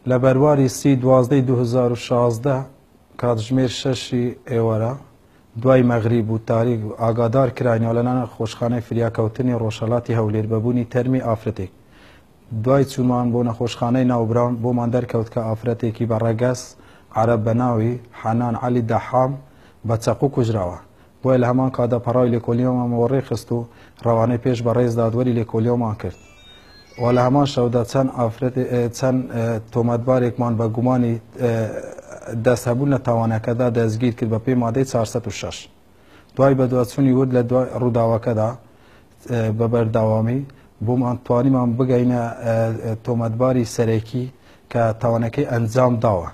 لە بەرواری 30/12/2016 کاتژمێر 6 ئێوەرە دوای مەغریب و تاریک ئاگادار کرانیەوە لەناو خۆشخانەی فریاکەوتنی ڕۆژهەڵاتی هەولێر بەبوونی تەرمی ئافرەتێک. دوای چوومان بۆ نەخۆشخانەی ناوبراون بۆمان دەرکەوت کە ئافرەتێکی بە ڕەگەس عەرەب بەناوی حەنان عەلی دەحام بە چەقو کوژراوە. بۆیە لە هەمان کاتدا پەڕاوی لێکۆلیۆمان وەڕێ خست و ڕەوانەی پێش بە ڕێز دادوەری لێکۆلیۆمان کرد. و لە هەمان شەودا چەند تۆمەتبارێکمان بە گومانی دەستهەبوون لە تاوانەکەدا دەستگیر کرد بە پێی مادەی 406. دوای بەدوادچوونی ورد لە دوای ڕووداوەکەدا بە بەرداوامی بۆمان توانیمان بگەینە تۆمەتباری سەرەکی کە تاوانەکەی ئەنجام داوە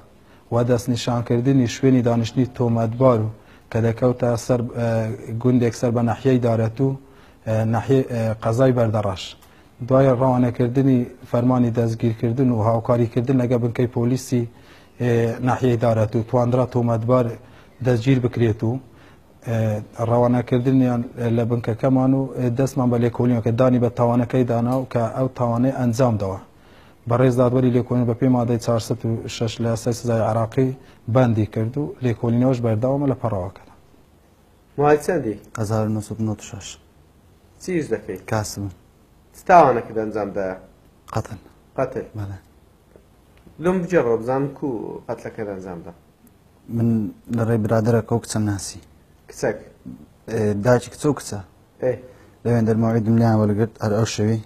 و دەستنیشانکردنی شوێنی دانیشتنی تۆمەتبار و کە دەکەوتە سەر گوندێک سەر بە ناحیەی دارەت و ناحیەی قەزای بەردەڕەش. دوای ڕەوانەکردنی فەرمانی دەستگیرکردن و هاوکاریکردن لەگە بنکەی پۆلیسی ناحیەی دارەت و توانرا تۆمەتبار دەستگیر بکرێت و ڕەوانەکردنیان لە بنکەکەمان و دەستمان بە لێکۆلیۆن کە دانی بە تاوانەکەی دانا و کە ئەو تاوانەی ئەنجام داوە. بەڕێز دادوەری لێکۆلین بە پێی مادەی 406 لە یاسای سزای عێراقی بەندی کرد و لێکۆلینەوەش بەرداوامە لە پەڕەوەکەدا. مای چەندی؟ 1996. چیش دەکەیت؟ کاسم. تاوانەکەت ئەنجامدایە؟ قەتل. قەتل؟ بەڵێ. لۆم بجێڕەوە بزانم کو قەتلەکەت ئەنجامدا. من لە ڕێی برادەرەکە و کچەم ناسی. کچەک؟ داچی کچە و کچە. لەوێن دەرماوەی دملیان وەرگرت هەر ئەو شەوی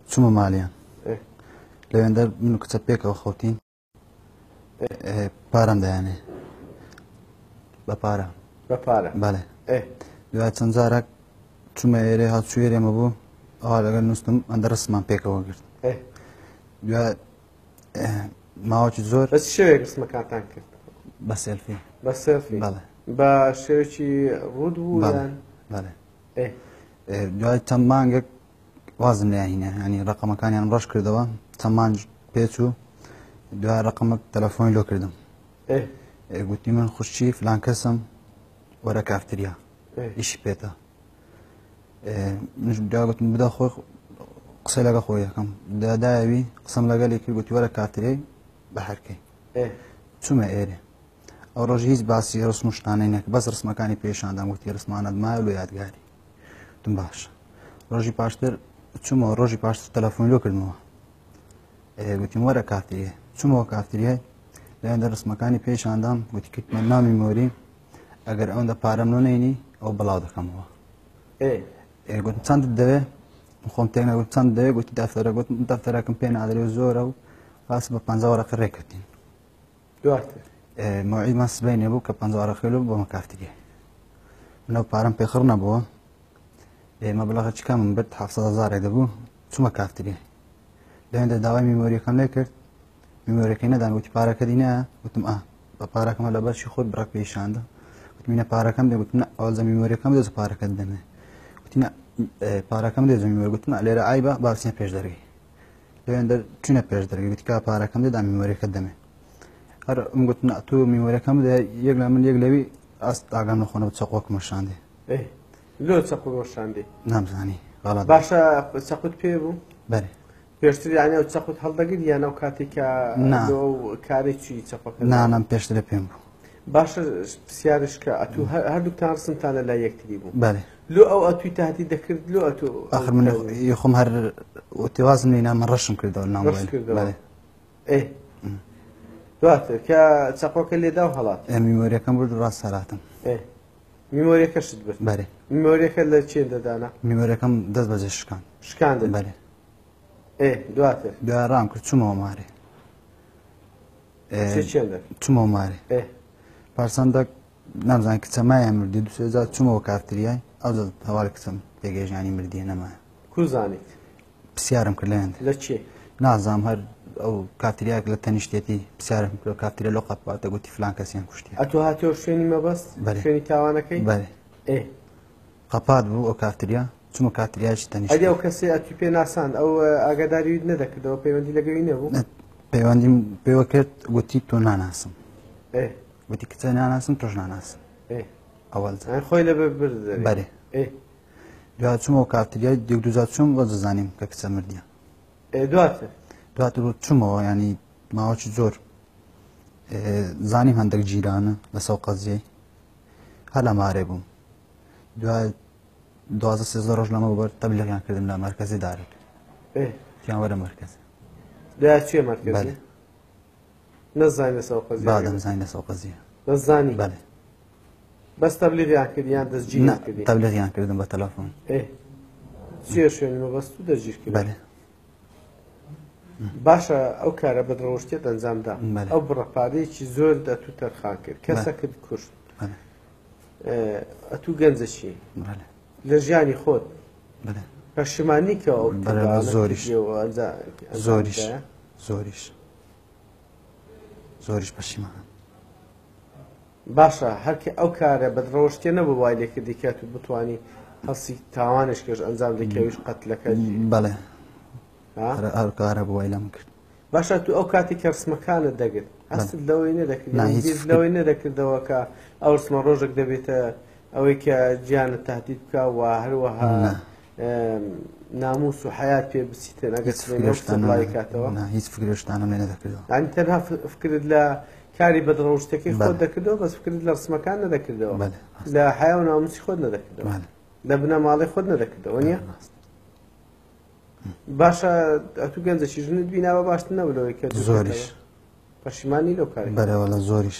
چوومە ماڵیان. لەوێن دەر من و کچە پێکەوە خەوتین پارەم دەیانێ بە پارە. بە پارە؟ بەڵێ. دوای چەند جارێک چوومە ئێرە هاتچوێرێمە بوو ئەوا لەگەڵ نووسم ئەندە ڕستمان پێکەوە گرت. دوای ماوەکی زۆر بەس شێوێک ڕستمەکانتان کرد؟ بە سێلفی. بە سێلفی؟ بەڵێ. بە شێوێکی ڕوود بوو؟ بەڵێ. دوای چەند مانگێک وازم لێیان هینە ینی ڕقەمەکانیان ڕەش کردەوە چەند مانگ پێچوو دوای ڕقەمە تەلەفۆنی لۆ کردم گوتی من خوشکی فلان کەسم وەرە کافتریا ئیشی پێتە منش دوای گوتم بدە خۆی قسەی لەگە خۆی یەکەم دادایەوی قسەم لەگەلی کرد گوتی وەرە کافتریای بە هەرکەی چوومە ئێرێ ئەو ڕۆژی هیچ باسی ڕسم و شتانەی نەکرد بەس ڕسمەکانی پێشاندام گوتی ڕسمانت مایە لۆ یادگاری وتم باشە ڕۆژی پاشتر چوومەوە ڕۆژی پاشتر تەلەفۆنی لۆ کردمەوە گوتیم وەرە کافتریە چوومەوە کافتریای لەوێندا ڕسمەکانی پێشاندام گوتی کردمە نامی مۆری ئەگەر ئەوەندە پارەم لۆ نەینی ئەو بەڵاو دەکەمەوە گوتم چەندت دەوێ خۆم تێک نەگوت چەند دەوێ گوتی دەفتەرە گوتم دەفتەرەکەم پێ نادرێ زۆرە و باس بە 50 وەرەقە ڕێکردین دواتر مەوعیدمان سبەینێ بوو کە 50 وەرەقەی لۆ بۆمە کافتریە منەو پارەم پێخڕ نەبووە مەبلەغە چکە من برد 700,000 دەبوو چوومە کافتریە لەوێندا داوای میمۆریەکەم لێ کرد میمۆریەکەی نەدان وتی پارەکە دینایە وتم بە پارەکەمە لە بەرشی خۆت بڕک پێیشاندە وتمینە پارەکەم دێ گوتم ئەوەزە میمۆریەکەم دێز پارەکەت دەمێ وتی پارەکەم دێز میمۆری گوتم لێرە ئایبە باسیە پێش دەرگی لەوێندا چوونە پێش دەرگی وتی کا پارەکەم دێدا میمۆریەکەت دەمێ هەر من گوتم تۆ میمۆریەکەم دێ یەک لە من یەک لەوی ئاست ئاگام لەخۆنە چەقۆکم شاندێ لۆ چەقو ڕۆشاندی نامزانی باشە چەقوت پێ بوو بەێ پێشتر یانە و چەقوت هەڵدەگرت یانە و کاتێکە کارێکی چەقۆکە نانم پێشترە پێم بوو باشە پرسیارشکە ئەتو هەردووکتان ڕسمتانە لای یەکتری بوو بەێ لۆ ئەو ئەتوی تاهدی دەکرد لۆ ئەتو آخر من خۆم هەر وتێوازم لێ نامە ڕەشم کردەوە نامۆبایل دواتر کە چەقۆکە لێدا و هەڵات میمۆریەکەم برد ڕاست سەراتم میمۆریەکەشت برد بەێ میمۆریەکە لە چێندەدانا میمۆریەکەم دەست بەجێ شکاندن بەێ دواتر دوای ڕام کرد چوومەوە مارێ چوومەوە مارێ پارساندا نامزان کچە مایە مردی دوسێزار چوومەوە کافتریای ئەو هەواڵ کچم پێگەیژانی مردیە نەمایە کوزانیت پرسیارم کرد لەێن لە چێ نازام هەر ئەو کافتریاک لە تەنیشتێتی پرسیارم کرد کافتریە لۆ قەپاتە گوتی فلان کەسیان کوشتێ ئەتۆ هاتیەوە شوێنی مەبەست شوێنی تاوانەکەی بەێ قەپات بوو ئەو کافتریا چوومە کافتریایشی تەنیشت ئەدی ئەو کەسێ ئەتوی پێ ناساند ئەو ئاگاداری نەدەکردەوە پەیوەندی لەگەوی نەبوو پەیوەندیم پێوە کرد گوتی تۆ ناناسم گوتی کچە ناناسم تۆش ناناسم ئەوەڵ خۆی لە بەێ دوات چوومەوە کافتریای دیک دوزات چوم بۆ دەزانیم کە کچە مردیە دواتر دواتر چوومەوە ینی ماوەکی زۆر زانیم هەندێک جیرانە لەسەو قەزیەی هەر لە مارێ بووم دوای 12 ڕۆژ لەمە بەر تەبلیغیان کردم لە مەرکەزی دارت تیان وەرە مەرکەز دوای چێ مەرکەزی نەزانی لەسەو قەزیە با دەمزانی لەسەو قەزیە نەزانی بەڵێ بەس تەبلیغیان کردیان دەستگیریان کردی تەبلیغیان کردم بە تەلەفۆن چێ شوێنی مەبەست و دەستگیر کرد بەڵێ باشە ئەو کارە بەدڕەوشتێت ئەنجامدا ئەو بڕەپارەیەکی زۆر دەتوو تەرخان کرد کەسە کرد کورد ئەتوو گەنجەشی لە ژیانی خۆت پەشیمانی کە ئەو زۆریش زۆریش زۆریش زۆریش پەشیمان باشە هەرکە ئەو کارە بەدڕەوشتێ نەبوو وای لێ کردی کە تو بتوانی هەڵسی تاوانش کرد ئەنجام دەکەویش قەتلەکە بەڵێ هەر کارە بۆی لەم کرد باشە تو ئەو کاتی کە ڕسمەکانت دەگرت هەستت لەوەی نەدەکرد لەوەی نەدەکردەوە کە ئەو ڕسمە ڕۆژێک دەبێتە ئەوەی کە گیانت تهدید بکە و هەروەها ناموس و حیات پێ بچیتە نەگەڵی کاتەوە هیچ فکرشتانم لێ نەدەکردەوە ئەنی تەنها فکرت لە کاری بەدڕەوشتەکەی خۆت دەکردەوە بەس فکرت لە ڕسمەکان نەدەکردەوە لە حیا و ناموسی خۆت نەدەکردەوە لە بنەماڵی خۆت نەدەکردەوە نییە باشە ئەتوو گەنجەشی ژنت بیناوە باشتر نەبلەوەی کە زۆریش پەشیمانی لەو کاری بەرەوە لە زۆریش